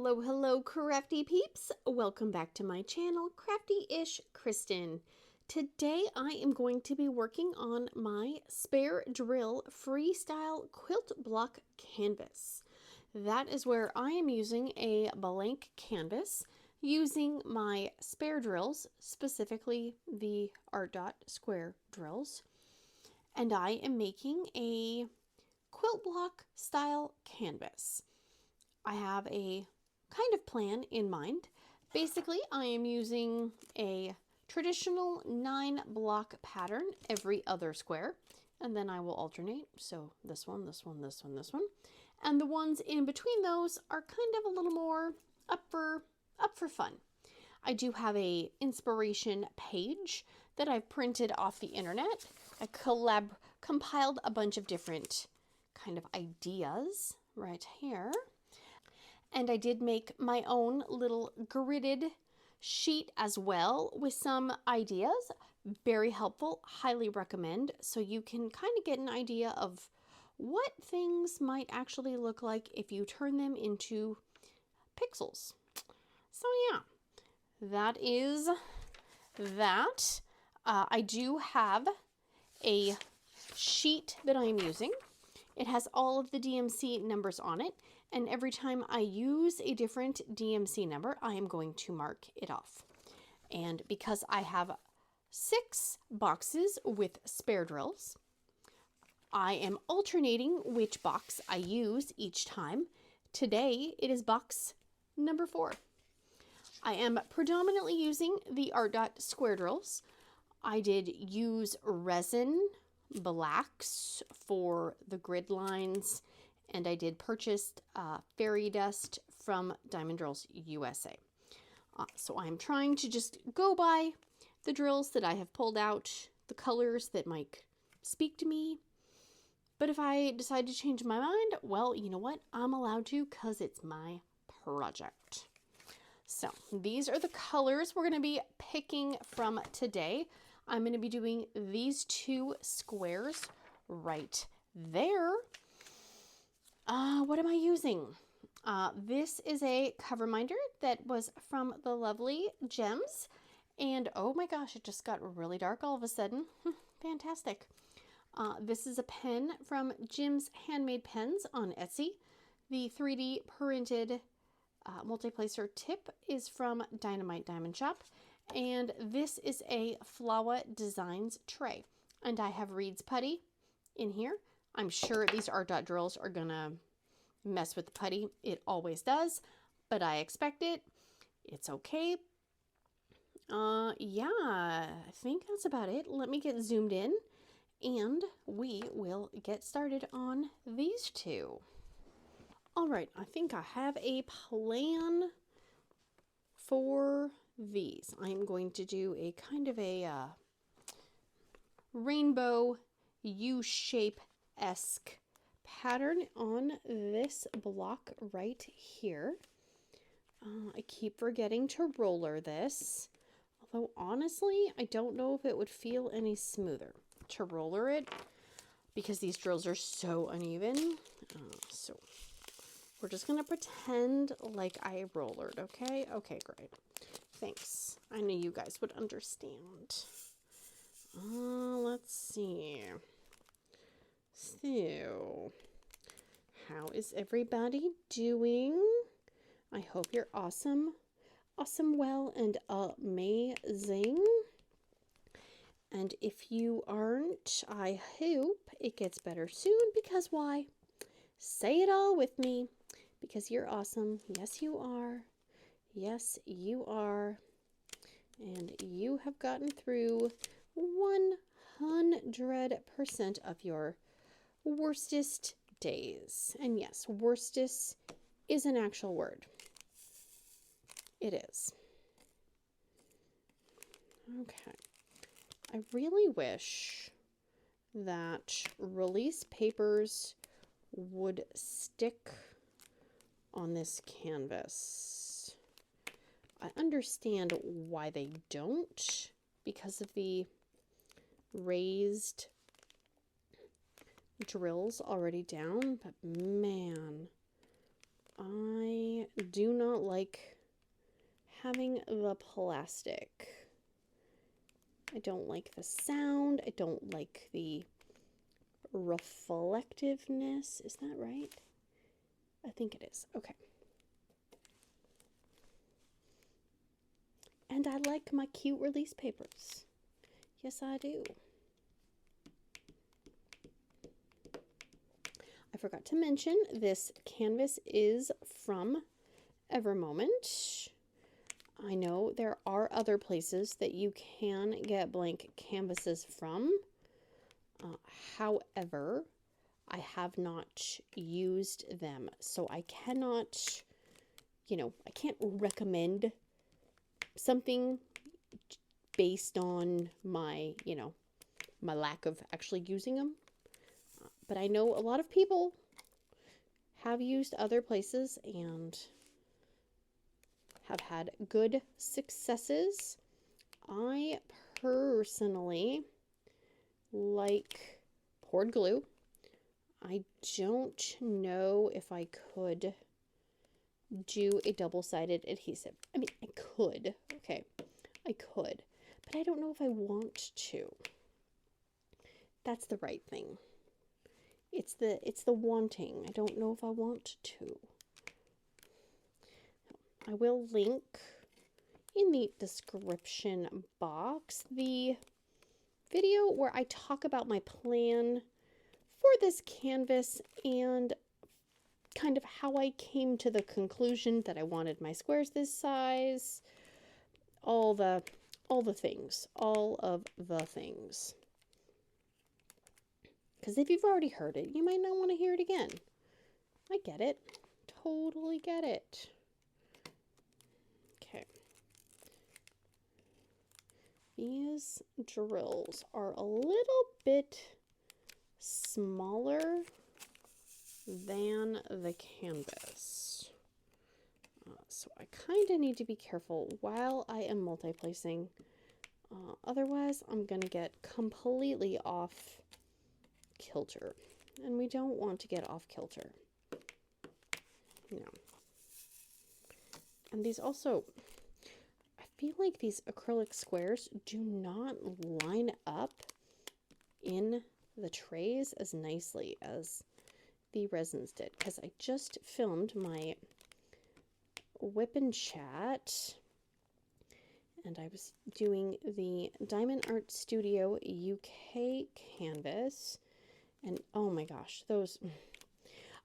Hello, hello, crafty peeps. Welcome back to my channel, Crafty-ish Kristyn. Today I am going to be working on my spare drill freestyle quilt block canvas. That is where I am using a blank canvas using my spare drills, specifically the ArtDot square drills. And I am making a quilt block style canvas. I have a kind of plan in mind. Basically, I am using a traditional 9-block pattern every other square, and then I will alternate. So this one, this one, this one, this one. And the ones in between those are kind of a little more up for fun. I do have a inspiration page that I've printed off the internet. I compiled a bunch of different kind of ideas right here. And I did make my own little gridded sheet as well with some ideas. Very helpful, highly recommend. So you can kind of get an idea of what things might actually look like if you turn them into pixels. So yeah, that is that. I do have a sheet that I am using. It has all of the DMC numbers on it, and every time I use a different DMC number, I am going to mark it off. And because I have 6 boxes with spare drills, I am alternating which box I use each time. Today, it is box number 4. I am predominantly using the ArtDot square drills. I did use resin blacks for the grid lines, and I did purchase fairy dust from Diamond Drills USA. So I'm trying to just go by the drills that I have pulled out, the colors that might speak to me. But if I decide to change my mind, well, you know what? I'm allowed to, because it's my project. So these are the colors we're going to be picking from today. I'm going to be doing these 2 squares right there. What am I using? This is a cover minder that was from the lovely Gems. And oh my gosh, it just got really dark all of a sudden. Fantastic. This is a pen from Jim's Handmade Pens on Etsy. The 3D printed multi-placer tip is from Dynamite Diamond Shop. And this is a Flawa Designs tray. And I have Reid's putty in here. I'm sure these ArtDot drills are gonna mess with the putty. It always does, but I expect it. It's okay. Yeah, I think that's about it. Let me get zoomed in and we will get started on these 2. All right, I think I have a plan for these. I'm going to do a kind of a rainbow U-shape-esque pattern on this block right here. I keep forgetting to roller this, although honestly I don't know if it would feel any smoother to roller it because these drills are so uneven. So we're just gonna pretend like I rollered, okay? Okay, great. Thanks. I knew you guys would understand. Let's see. So, how is everybody doing? I hope you're awesome, well, and amazing. And if you aren't, I hope it gets better soon, because why? Say it all with me. Because you're awesome. Yes, you are. Yes, you are. And you have gotten through 100% of your worstest days. And yes, worstest is an actual word. It is. Okay. I really wish that release papers would stick on this canvas. I understand why they don't, because of the raised drills already down, but man, I do not like having the plastic. I don't like the sound. I don't like the reflectiveness. Is that right? I think it is. Okay. And I like my cute release papers. Yes, I do. I forgot to mention this canvas is from EverMoment. I know there are other places that you can get blank canvases from. However, I have not used them, so I cannot, I can't recommend something based on my, my lack of actually using them. But I know a lot of people have used other places and have had good successes. I personally like poured glue. I don't know if I could do a double-sided adhesive. I mean, I could. Okay, I could. But I don't know if I want to. That's the right thing. It's the wanting. I don't know if I want to. I will link in the description box the video where I talk about my plan for this canvas and kind of how I came to the conclusion that I wanted my squares this size. All the things. All of the things. Because if you've already heard it, you might not want to hear it again. I get it. Totally get it. Okay. These drills are a little bit smaller than the canvas. So I kind of need to be careful while I am multi-placing. Otherwise, I'm going to get completely off kilter. And we don't want to get off kilter. No. And these also, I feel like these acrylic squares do not line up in the trays as nicely as the resins did. Because I just filmed my whip and chat. And I was doing the Diamond Art Studio UK canvas. And oh my gosh, those,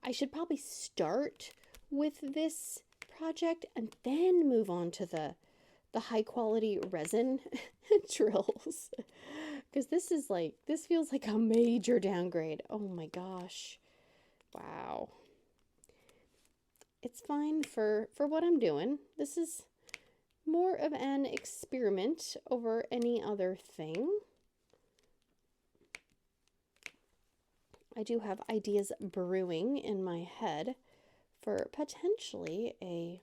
I should probably start with this project and then move on to the high quality resin drills. Because this feels like a major downgrade. Oh my gosh. Wow. It's fine for what I'm doing. This is more of an experiment over any other thing. I do have ideas brewing in my head for potentially a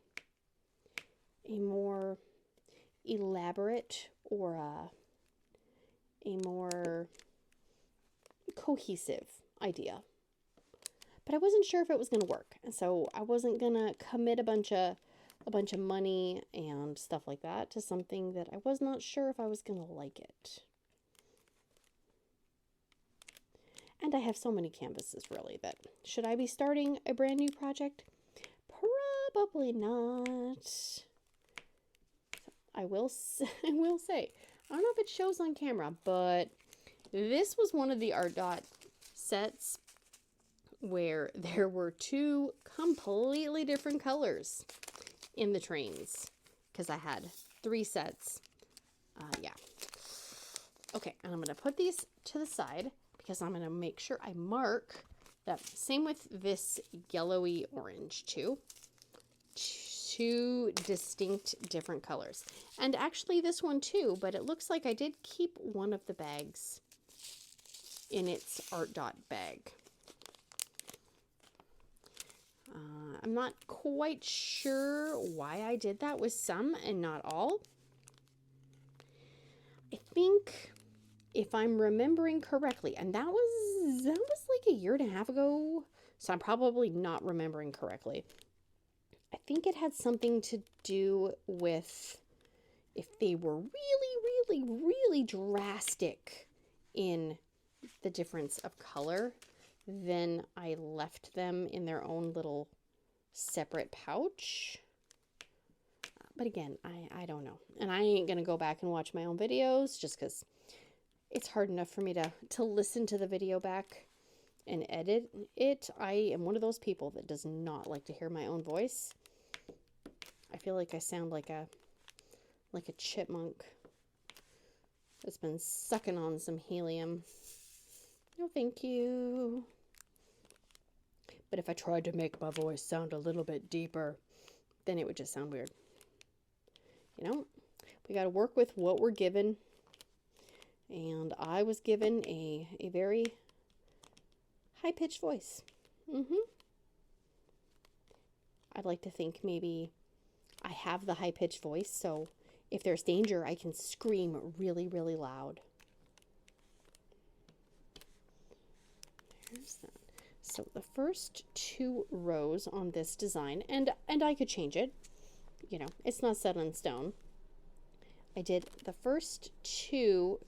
more elaborate or a more cohesive idea. But I wasn't sure if it was going to work, and so I wasn't going to commit a bunch of money and stuff like that to something that I was not sure if I was going to like it. And I have so many canvases, really, that should I be starting a brand new project? Probably not. I will say, I don't know if it shows on camera, but this was one of the ArtDot sets where there were two completely different colors in the trains, because I had 3 sets. Yeah. Okay, and I'm going to put these to the side because I'm going to make sure I mark that. Same with this yellowy orange too. 2 distinct different colors. And actually this one too, but it looks like I did keep one of the bags in its ArtDot bag. I'm not quite sure why I did that with some and not all. I think if I'm remembering correctly, and that was like a year and a half ago, so I'm probably not remembering correctly. think it had something to do with if they were really drastic in the difference of color, then I left them in their own little separate pouch. But again, I don't know. And I ain't going to go back and watch my own videos just because it's hard enough for me to listen to the video back and edit it. I am one of those people that does not like to hear my own voice. I feel like I sound like a chipmunk that's been sucking on some helium. No, thank you. But if I tried to make my voice sound a little bit deeper, then it would just sound weird. You know, we got to work with what we're given. And I was given a very high-pitched voice. I'd like to think maybe I have the high-pitched voice, so if there's danger, I can scream really loud. There's that. So the first 2 rows on this design, and I could change it. You know, it's not set in stone. I did the first two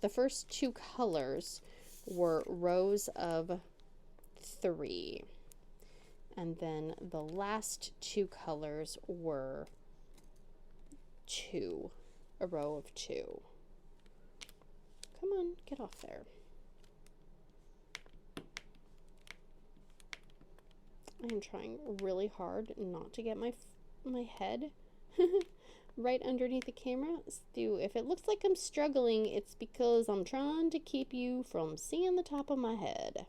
colors were rows of 3. And then the last 2 colors were 2, a row of 2. Come on, get off there. I am trying really hard not to get my head right underneath the camera. If it looks like I'm struggling, it's because I'm trying to keep you from seeing the top of my head.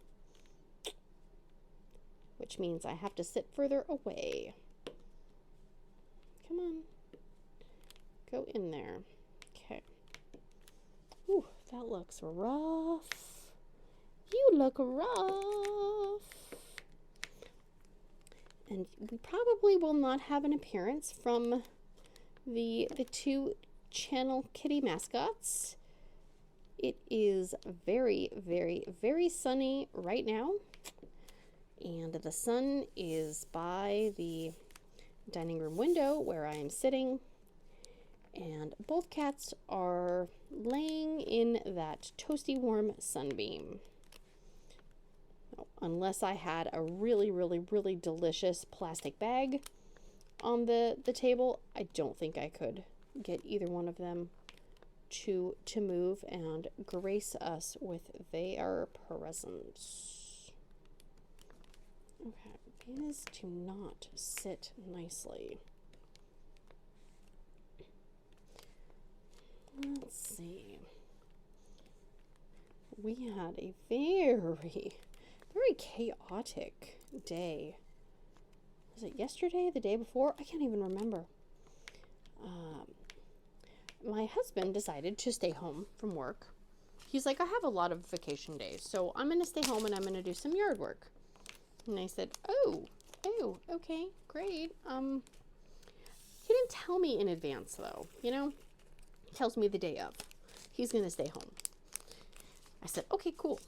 Which means I have to sit further away. Come on. Go in there. Okay. Ooh, that looks rough. You look rough. And we probably will not have an appearance from the 2 channel kitty mascots. It is very sunny right now. And the sun is by the dining room window where I am sitting. And both cats are laying in that toasty warm sunbeam. Unless I had a really delicious plastic bag on the table, I don't think I could get either one of them to move and grace us with their presence. Okay, these do not sit nicely. Let's see. We had a very chaotic day. Was it yesterday, the day before? I can't even remember. My husband decided to stay home from work. He's like, I have a lot of vacation days, so I'm going to stay home and I'm going to do some yard work. And I said, oh, okay, great. He didn't tell me in advance, though, you know? He tells me the day of. He's going to stay home. I said, okay, cool.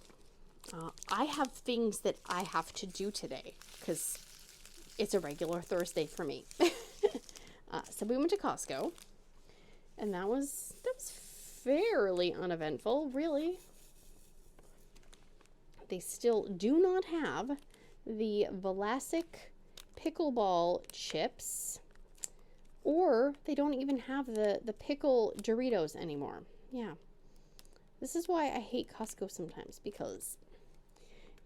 I have things that I have to do today because it's a regular Thursday for me. So we went to Costco, and that was fairly uneventful, really. They still do not have the Vlasic pickleball chips, or they don't even have the pickle Doritos anymore. Yeah. This is why I hate Costco sometimes, because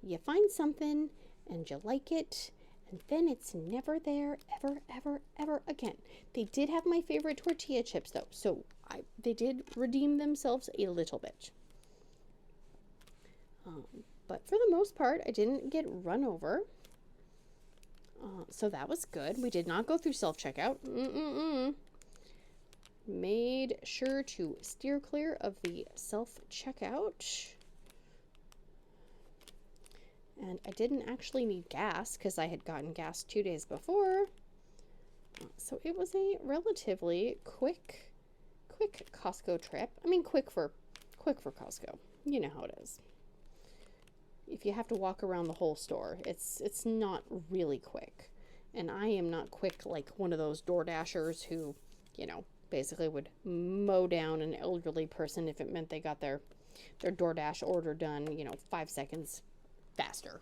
you find something and you like it, and then it's never there ever again. They did have my favorite tortilla chips, though, so they did redeem themselves a little bit. But for the most part, I didn't get run over. So that was good. We did not go through self-checkout. Made sure to steer clear of the self-checkout. And I didn't actually need gas because I had gotten gas 2 days before. So it was a relatively quick Costco trip. I mean, quick for Costco. You know how it is. If you have to walk around the whole store, it's not really quick. And I am not quick like one of those Door Dashers who, basically would mow down an elderly person if it meant they got their DoorDash order done, 5 seconds faster.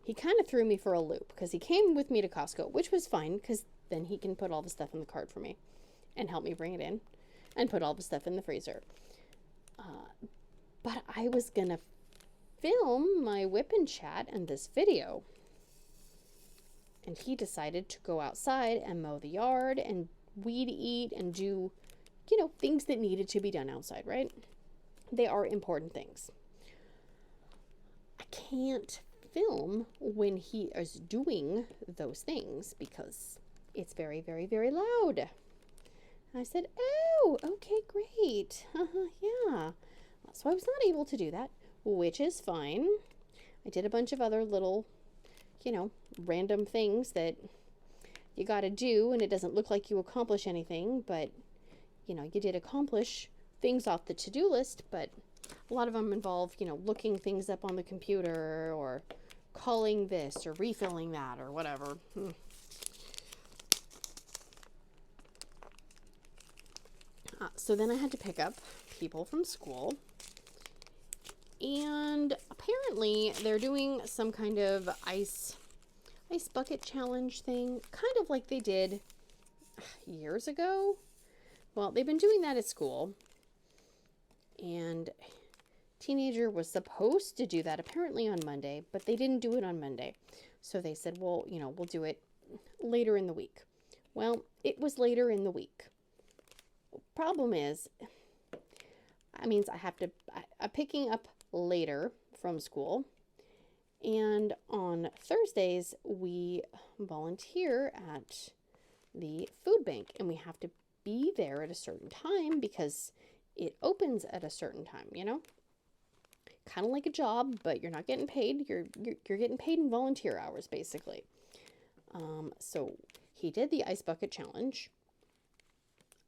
He kind of threw me for a loop because he came with me to Costco, which was fine because then he can put all the stuff in the cart for me and help me bring it in and put all the stuff in the freezer. But I was going to film my whip and chat and this video. And he decided to go outside and mow the yard and weed eat and do, things that needed to be done outside, right? They are important things. I can't film when he is doing those things because it's very, very, very loud. And I said, oh, okay, great. Yeah. So I was not able to do that, which is fine. I did a bunch of other little, random things that you got to do, and it doesn't look like you accomplish anything, but, you did accomplish things off the to-do list, but a lot of them involve, looking things up on the computer or calling this or refilling that or whatever. So then I had to pick up people from school. And apparently they're doing some kind of ice bucket challenge thing, kind of like they did years ago. Well, they've been doing that at school. And teenager was supposed to do that apparently on Monday, but they didn't do it on Monday. So they said, well, we'll do it later in the week. Well, it was later in the week. Problem is, that means I'm picking up later from school, and on Thursdays we volunteer at the food bank, and we have to be there at a certain time because it opens at a certain time, kind of like a job, but you're not getting paid. You're getting paid in volunteer hours basically. So he did the ice bucket challenge,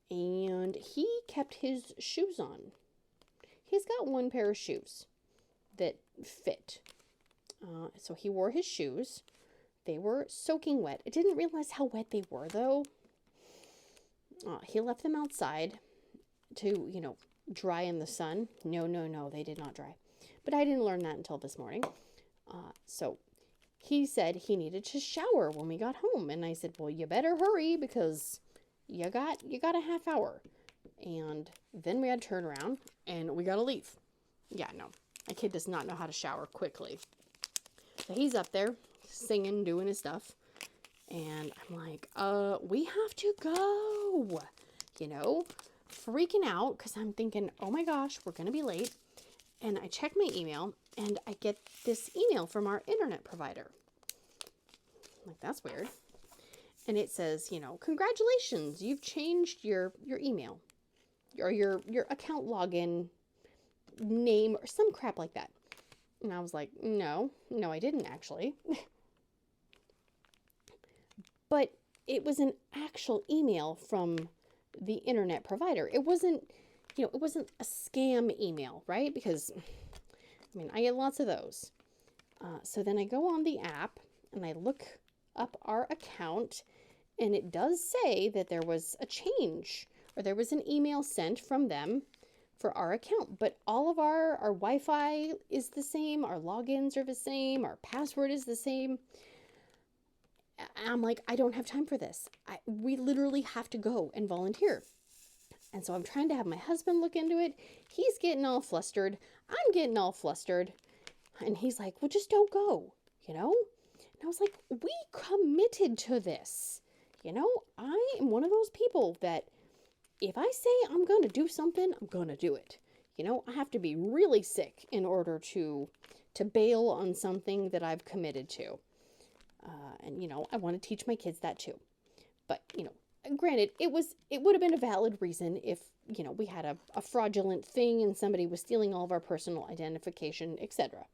and he kept his shoes on. He's got one pair of shoes that fit. So he wore his shoes. They were soaking wet. I didn't realize how wet they were, though. He left them outside to, dry in the sun. No, they did not dry. But I didn't learn that until this morning. So he said he needed to shower when we got home. And I said, well, you better hurry because you got a half hour. And then we had to turn around and we got to leave. Yeah, no, my kid does not know how to shower quickly. So he's up there singing, doing his stuff. And I'm like, we have to go, freaking out because I'm thinking, oh my gosh, we're going to be late. And I check my email and I get this email from our internet provider. I'm like, that's weird. And it says, congratulations, you've changed your email or your account login name or some crap like that. And I was like, no, I didn't actually. But it was an actual email from the internet provider. It wasn't, it wasn't a scam email, right? Because, I get lots of those. So then I go on the app and I look up our account, and it does say that there was a change, or there was an email sent from them for our account, but all of our Wi-Fi is the same, our logins are the same, our password is the same. I'm like, I don't have time for this. We literally have to go and volunteer. And so I'm trying to have my husband look into it. He's getting all flustered. I'm getting all flustered. And he's like, well, just don't go, And I was like, we committed to this. I am one of those people that if I say I'm going to do something, I'm going to do it. I have to be really sick in order to bail on something that I've committed to. And, I want to teach my kids that too. But, granted, it would have been a valid reason if, we had a fraudulent thing and somebody was stealing all of our personal identification, etc.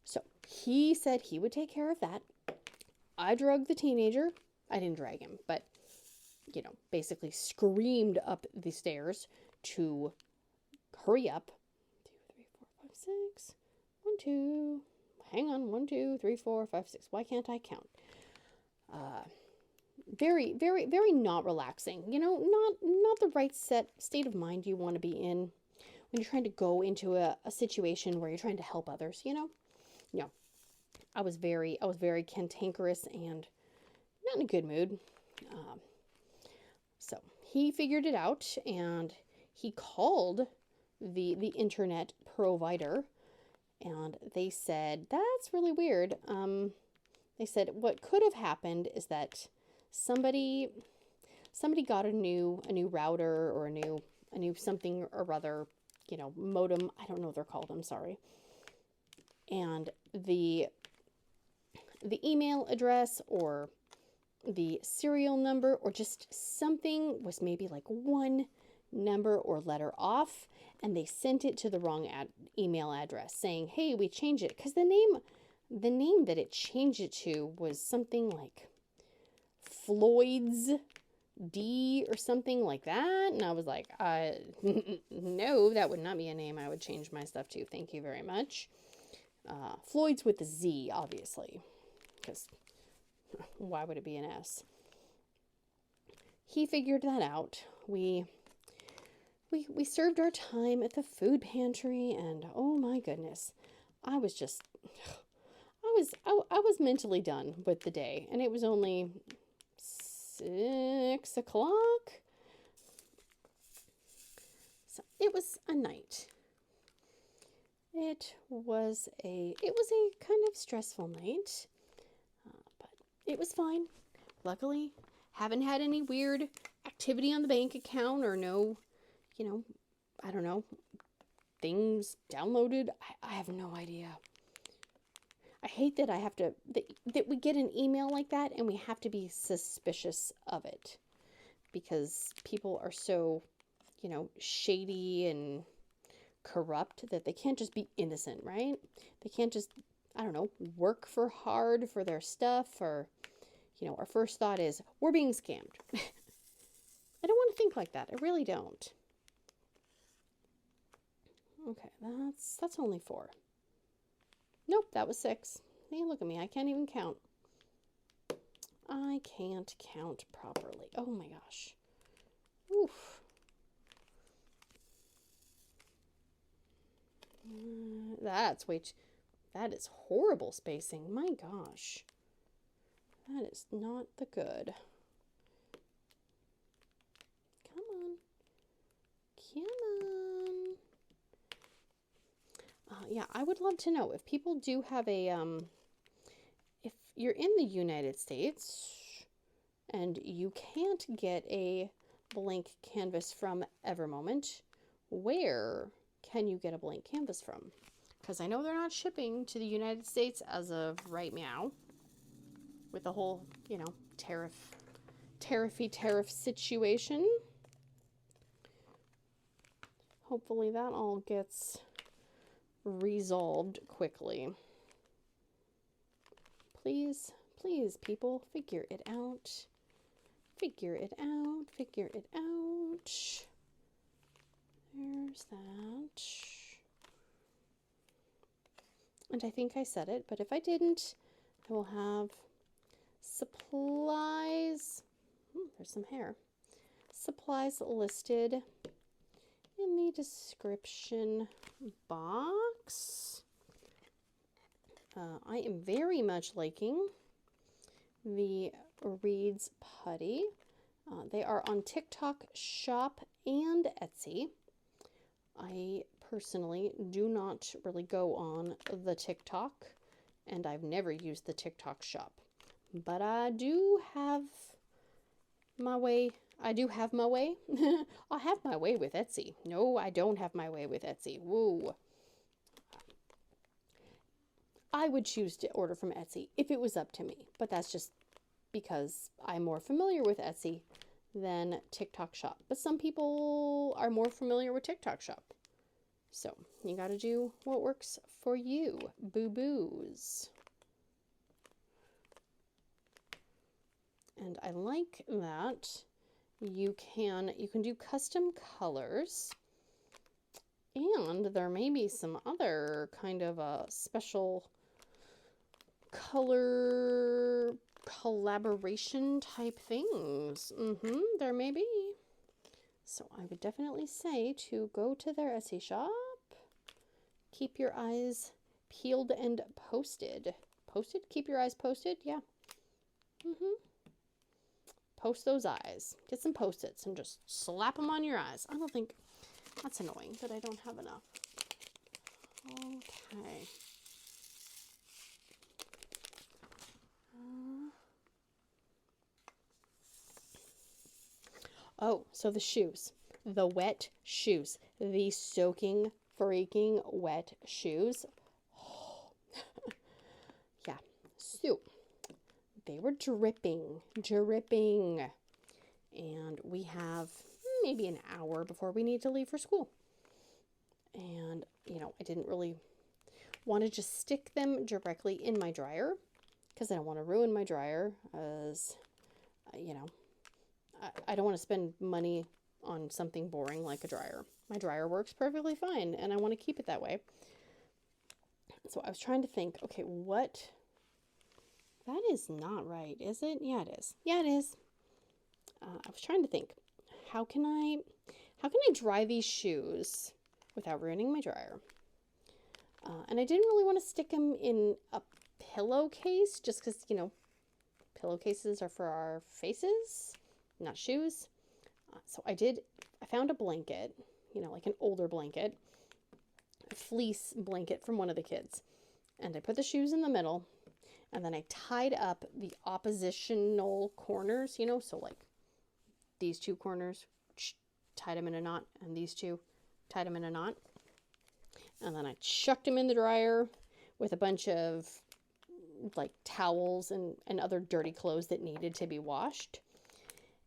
So he said he would take care of that. I drugged the teenager. I didn't drag him, but, basically screamed up the stairs to hurry up. 2, 3, 4, 5, 6. 1, 2. Hang on. 1, 2, 3, 4, 5, 6. Why can't I count? Very, very, very not relaxing. You know, not the right state of mind you want to be in when you're trying to go into a situation where you're trying to help others, you know? No. I was very cantankerous and not in a good mood. So he figured it out, and he called the internet provider, and they said, that's really weird. They said what could have happened is that somebody got a new router or a new something or other, you know, modem. I don't know what they're called. I'm sorry. And the email address or the serial number or just something was maybe like one number or letter off, and they sent it to the wrong email address saying, hey, we changed it, because the name that it changed it to was something like Floyd's D or something like that. And I was like, no, that would not be a name I would change my stuff to. Thank you very much. Floyd's with a Z, obviously, because why would it be an S? He figured that out. We served our time at the food pantry, and oh my goodness, I was mentally done with the day, and it was only 6 o'clock. So it was a night. It was a kind of stressful night, but it was fine. Luckily, haven't had any weird activity on the bank account or no, you know, I don't know, things downloaded. I have no idea. I hate that that we get an email like that and we have to be suspicious of it, because people are so, you know, shady and corrupt that they can't just be innocent, right? They can't just, I don't know, work hard for their stuff, or, you know, our first thought is, we're being scammed. I don't want to think like that. I really don't. Okay, that's only 4. Nope, that was 6. Hey, look at me. I can't even count. I can't count properly. Oh my gosh. Oof. That is horrible spacing. My gosh. That is not the good. Come on. Come on. Yeah, I would love to know if people do have a, if you're in the United States and you can't get a blank canvas from EverMoment, where can you get a blank canvas from? Because I know they're not shipping to the United States as of right now, with the whole, you know, tariff situation. Hopefully that all gets resolved quickly. Please, please, people, figure it out. Figure it out. Figure it out. There's that. And I think I said it, but if I didn't, I will have supplies. There's some hair. Supplies listed in the description box. I am very much liking the Reid's Putty. They are on TikTok Shop and Etsy. I personally do not really go on the TikTok, and I've never used the TikTok Shop. But I do have my way. I do have my way. I have my way with Etsy. No, I don't have my way with Etsy. Whoa. I would choose to order from Etsy if it was up to me, but that's just because I'm more familiar with Etsy than TikTok Shop. But some people are more familiar with TikTok Shop. So you got to do what works for you, boo-boos. And I like that you can do custom colors. And there may be some other kind of a special color collaboration type things. There may be. So I would definitely say to go to their Etsy shop. Keep your eyes peeled and posted. Posted? Keep your eyes posted? Yeah. Post those eyes. Get some Post-its and just slap them on your eyes. I don't think that's annoying that I don't have enough. Okay. Oh, so the shoes. The wet shoes. The soaking, freaking wet shoes. Yeah. So, they were dripping. And we have maybe an hour before we need to leave for school. And, you know, I didn't really want to just stick them directly in my dryer because I don't want to ruin my dryer, as, you know, I don't want to spend money on something boring like a dryer. My dryer works perfectly fine, and I want to keep it that way. So I was trying to think, okay, what? That is not right, is it? Yeah, it is. Yeah, it is. I was trying to think, how can I dry these shoes without ruining my dryer? And I didn't really want to stick them in a pillowcase, just because, you know, pillowcases are for our faces, not shoes. So I found a blanket, you know, like an older blanket, a fleece blanket from one of the kids. And I put the shoes in the middle, and then I tied up the oppositional corners, you know, so like these two corners, tied them in a knot, and these two, tied them in a knot. And then I chucked them in the dryer with a bunch of like towels and other dirty clothes that needed to be washed.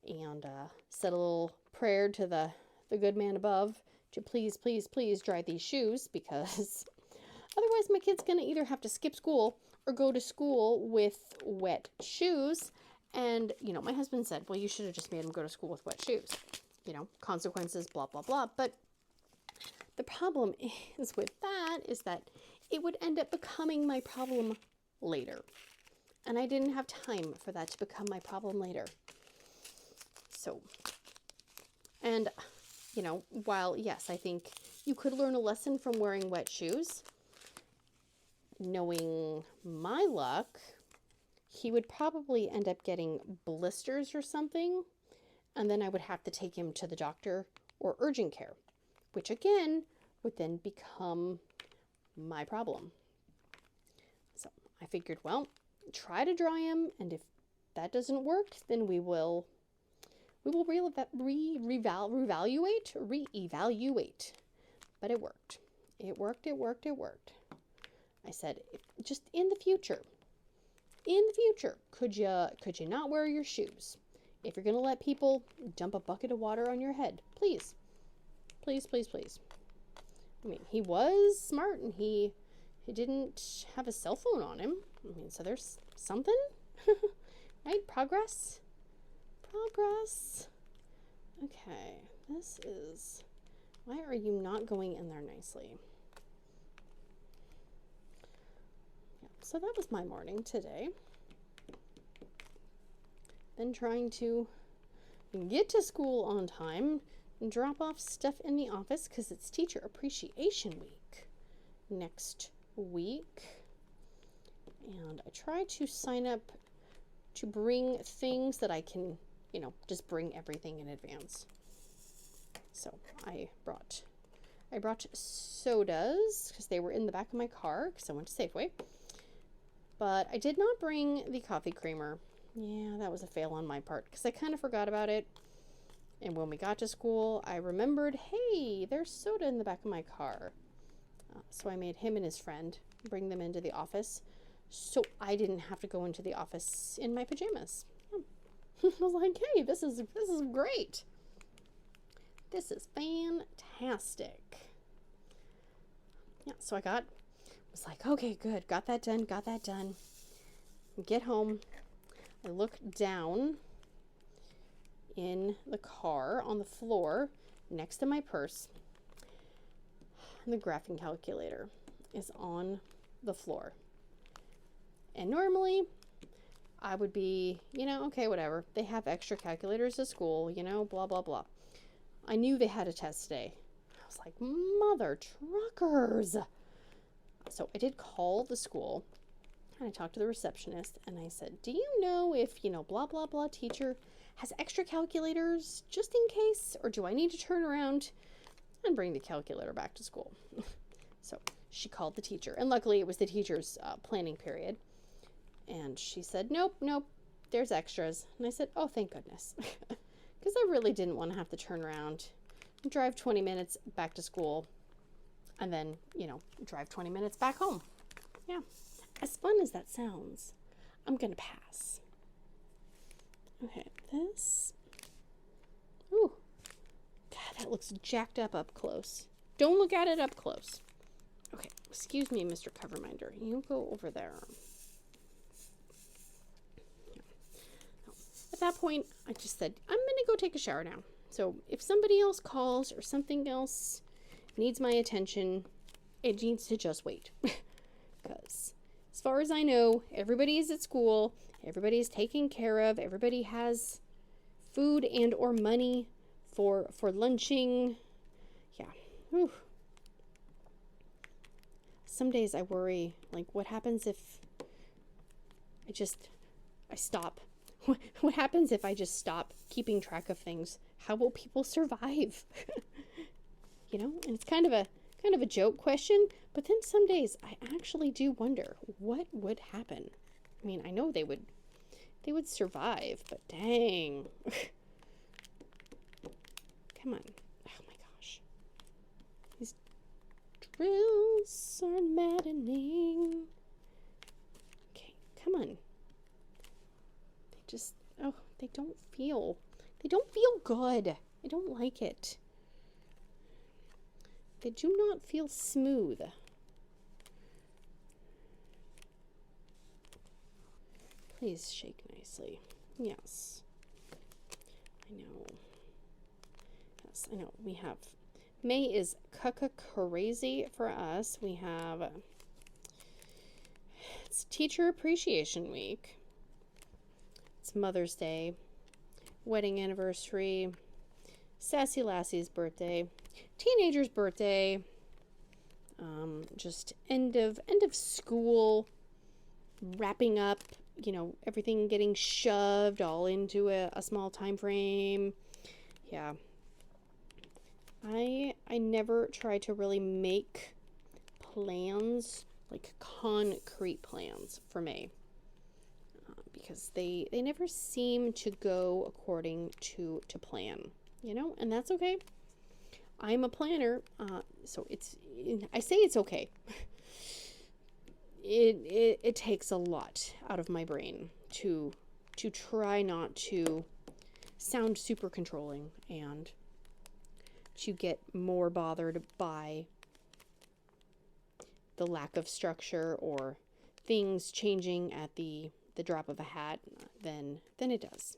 And said a little prayer to the good man above to please, please, please dry these shoes, because otherwise my kid's going to either have to skip school or go to school with wet shoes. And, you know, my husband said, well, you should have just made him go to school with wet shoes. You know, consequences, blah, blah, blah. But the problem is with that is that it would end up becoming my problem later. And I didn't have time for that to become my problem later. So, and, you know, while, yes, I think you could learn a lesson from wearing wet shoes, knowing my luck, he would probably end up getting blisters or something, and then I would have to take him to the doctor or urgent care, which again would then become my problem. So I figured, well, try to dry him, and if that doesn't work, then we will reevaluate. But it worked. It worked. I said, just in the future, could you not wear your shoes? If you're going to let people dump a bucket of water on your head, please. Please, please, please. I mean, he was smart, and he didn't have a cell phone on him. I mean, so there's something, right? Progress. Okay, this is, why are you not going in there nicely? Yeah, so that was my morning today. Then trying to get to school on time and drop off stuff in the office because it's Teacher Appreciation Week next week. And I try to sign up to bring things that I can, you know, just bring everything in advance. So I brought sodas because they were in the back of my car because I went to Safeway. But I did not bring the coffee creamer. Yeah, that was a fail on my part because I kind of forgot about it. And when we got to school, I remembered, hey, there's soda in the back of my car. So I made him and his friend bring them into the office so I didn't have to go into the office in my pajamas. I was like, hey, this is great. This is fantastic. Yeah, so was like, okay, good. Got that done. Get home. I look down in the car on the floor next to my purse. the graphing calculator is on the floor. And normally I would be, you know, okay, whatever. They have extra calculators at school, you know, blah, blah, blah. I knew they had a test today. I was like, mother truckers. So I did call the school and I talked to the receptionist and I said, do you know if, you know, blah, blah, blah teacher has extra calculators just in case, or do I need to turn around and bring the calculator back to school? So she called the teacher, and luckily it was the teacher's planning period. And she said, nope, there's extras. And I said, oh, thank goodness. Because I really didn't want to have to turn around and drive 20 minutes back to school and then, you know, drive 20 minutes back home. Yeah. As fun as that sounds, I'm going to pass. Okay, this. Ooh. God, that looks jacked up close. Don't look at it up close. Okay, excuse me, Mr. Coverminder. You go over there. At that point, I just said, I'm going to go take a shower now. So if somebody else calls or something else needs my attention, it needs to just wait. Because as far as I know, everybody is at school. Everybody is taken care of. Everybody has food and or money for lunching. Yeah. Whew. Some days I worry, like, what happens if I stop? What happens if I just stop keeping track of things? How will people survive? You know, and it's kind of a joke question, but then some days I actually do wonder what would happen. I mean, I know they would survive, but dang. Come on. Oh my gosh. These drills are maddening. Okay, come on. They don't feel good. I don't like it. They do not feel smooth. Please shake nicely. Yes. I know. Yes, I know. We have May is crazy for us. We have it's Teacher Appreciation Week. It's Mother's Day, wedding anniversary, Sassy Lassie's birthday, teenager's birthday, just end of school, wrapping up, you know, everything getting shoved all into a small time frame. Yeah. I never try to really make plans, like concrete plans for May. Because they never seem to go according to plan, you know, and that's okay. I'm a planner, so I say it's okay. It takes a lot out of my brain to try not to sound super controlling and to get more bothered by the lack of structure or things changing at the drop of a hat than it does.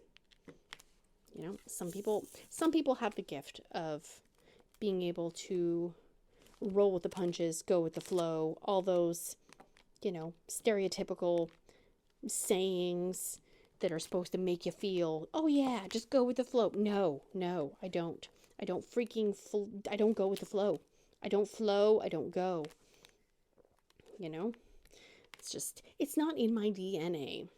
You know, some people have the gift of being able to roll with the punches, go with the flow, all those, you know, stereotypical sayings that are supposed to make you feel, oh yeah, just go with the flow. No, I don't. I don't go with the flow. I don't flow, I don't go. You know? It's not in my DNA.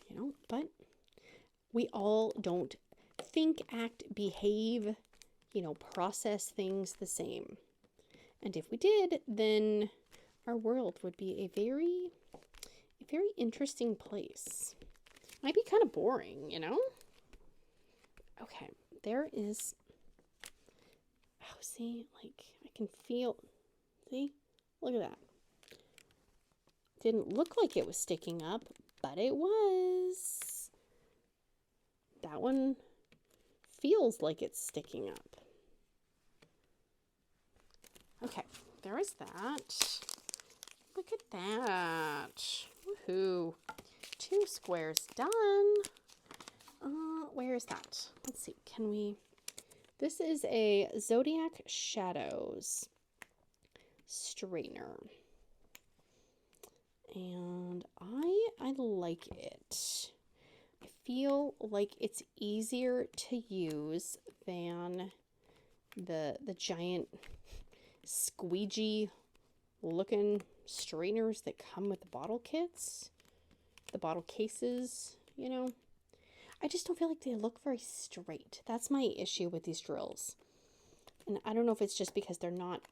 You know, but we all don't think, act, behave, you know, process things the same. And if we did, then our world would be a very interesting place. Might be kind of boring, you know? Okay, there is, oh, see, like, I can feel, see? Look at that. Didn't look like it was sticking up, but it was. That one feels like it's sticking up. Okay, there is that. Look at that. Woohoo. 2 squares done. Where is that? Let's see. Can we? This is a Zodiac Shadows straightener. And I like it. I feel like it's easier to use than the giant squeegee looking straighteners that come with the bottle kits, the bottle cases, you know. I just don't feel like they look very straight. That's my issue with these drills. And I don't know if it's just because they're not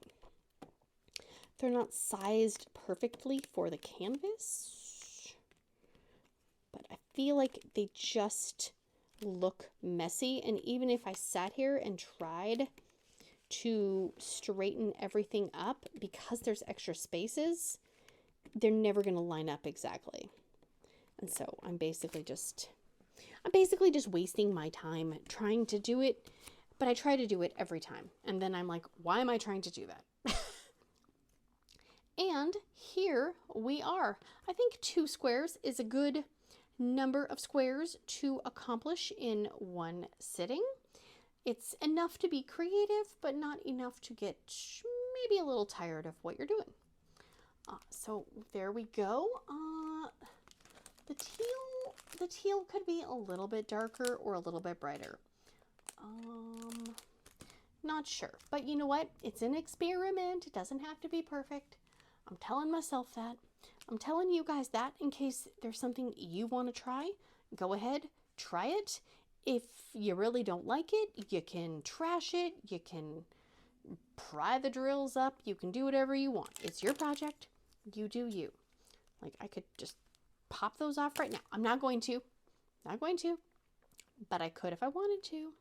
sized perfectly for the canvas, but I feel like they just look messy. And even if I sat here and tried to straighten everything up, because there's extra spaces, they're never going to line up exactly. And so I'm basically just wasting my time trying to do it, but I try to do it every time. And then I'm like, why am I trying to do that? And here we are. I think 2 squares is a good number of squares to accomplish in one sitting. It's enough to be creative, but not enough to get maybe a little tired of what you're doing. So there we go. The teal could be a little bit darker or a little bit brighter. Not sure, but you know what? It's an experiment. It doesn't have to be perfect. I'm telling myself that. I'm telling you guys that in case there's something you want to try. Go ahead, try it. If you really don't like it, you can trash it. You can pry the drills up. You can do whatever you want. It's your project. You do you. Like, I could just pop those off right now. I'm not going to. But I could if I wanted to.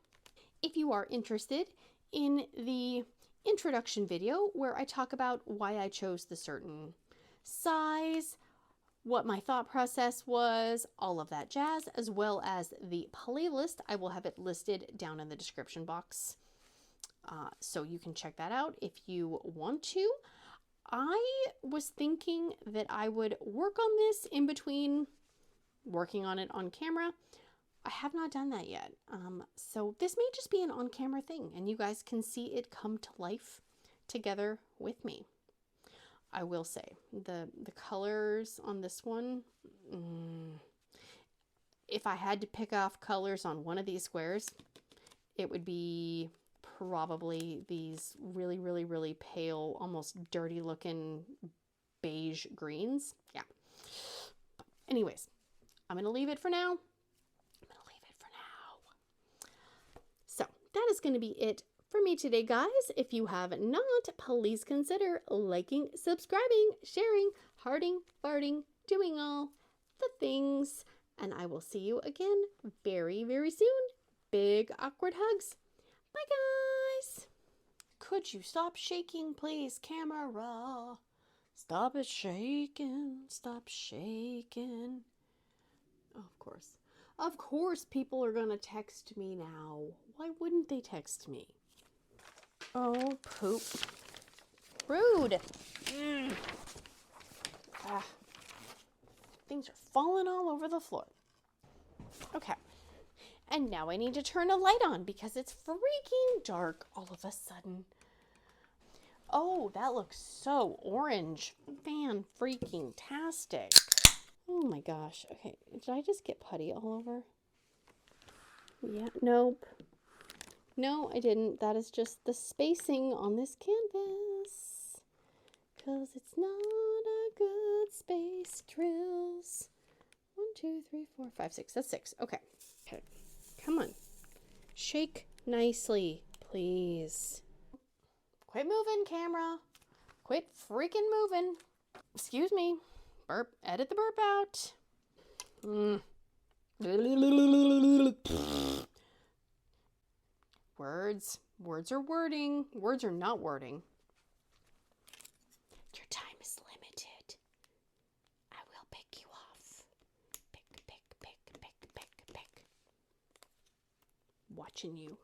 If you are interested in the introduction video where I talk about why I chose the certain size, what my thought process was, all of that jazz, as well as the playlist, I will have it listed down in the description box. So you can check that out if you want to. I was thinking that I would work on this in between working on it on camera. I have not done that yet. So this may just be an on-camera thing and you guys can see it come to life together with me. I will say the colors on this one, if I had to pick off colors on one of these squares, it would be probably these really, really, really pale, almost dirty looking beige greens. Yeah. Anyways, I'm going to leave it for now. So that is going to be it for me today, guys. If you have not, please consider liking, subscribing, sharing, hearting, farting, doing all the things. And I will see you again very, very soon. Big awkward hugs. Bye, guys. Could you stop shaking, please, camera? Stop it shaking. Stop shaking. Oh, of course. Of course people are going to text me now. Why wouldn't they text me? Oh, poop. Rude. Things are falling all over the floor. Okay. And now I need to turn a light on because it's freaking dark all of a sudden. Oh, that looks so orange. Fan-freaking-tastic. Oh my gosh. Okay, did I just get putty all over? Yeah, nope. No, I didn't. That is just the spacing on this canvas. Because it's not a good space. Drills. 1, 2, 3, 4, 5, 6. That's 6. Okay. Okay. Come on. Shake nicely, please. Quit moving, camera. Quit freaking moving. Excuse me. Burp. Edit the burp out. Words. Words are wording. Words are not wording. Your time is limited. I will pick you off. Pick, pick, pick, pick, pick, pick. Watching you.